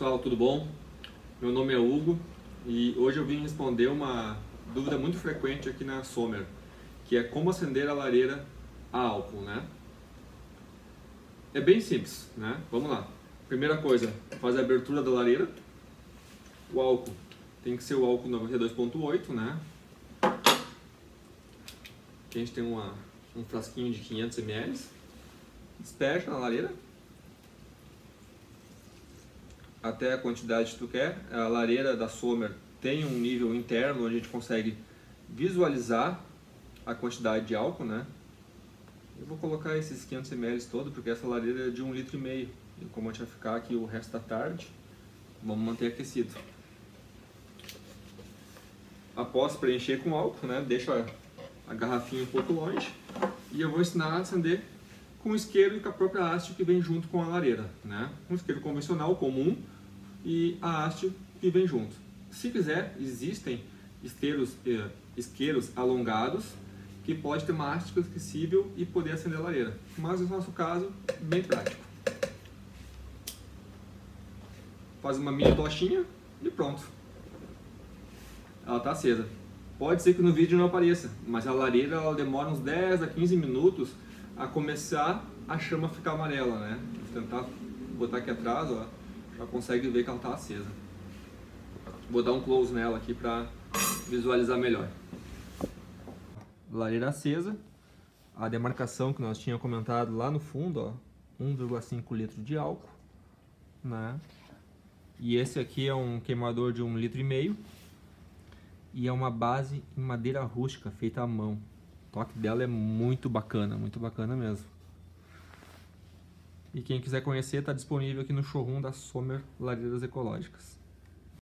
pessoal, tudo bom? Meu nome é Hugo e hoje eu vim responder uma dúvida muito frequente aqui na Sommer, que é como acender a lareira a álcool, né? É bem simples, né? Vamos lá. Primeira coisa, faz a abertura da lareira. O álcool tem que ser o álcool 92.8, né? Aqui a gente tem um frasquinho de 500 ml. Despeja na lareira até a quantidade que tu quer. A lareira da Sommer tem um nível interno onde a gente consegue visualizar a quantidade de álcool, né? Eu vou colocar esses 500 ml todo porque essa lareira é de 1,5 litro. E como a gente vai ficar aqui o resto da tarde, vamos manter aquecido. Após preencher com álcool, né? Deixa a garrafinha um pouco longe e eu vou ensinar a acender com o isqueiro e com a própria haste que vem junto com a lareira, né? Um isqueiro convencional, comum, e a haste que vem junto. Se quiser, existem isqueiros alongados que pode ter uma haste flexível e poder acender a lareira, mas no nosso caso, bem prático. Faz uma mini tochinha e pronto. Ela está acesa. Pode ser que no vídeo não apareça, mas a lareira ela demora uns 10 a 15 minutos a começar a chama ficar amarela, né? Vou tentar botar aqui atrás, ó, já consegue ver que ela está acesa. Vou dar um close nela aqui para visualizar melhor. Lareira acesa, a demarcação que nós tínhamos comentado lá no fundo, ó, 1,5 litro de álcool, né? E esse aqui é um queimador de 1,5 litro e é uma base em madeira rústica feita à mão. O toque dela é muito bacana mesmo. E quem quiser conhecer, está disponível aqui no showroom da Sommer Lareiras Ecológicas.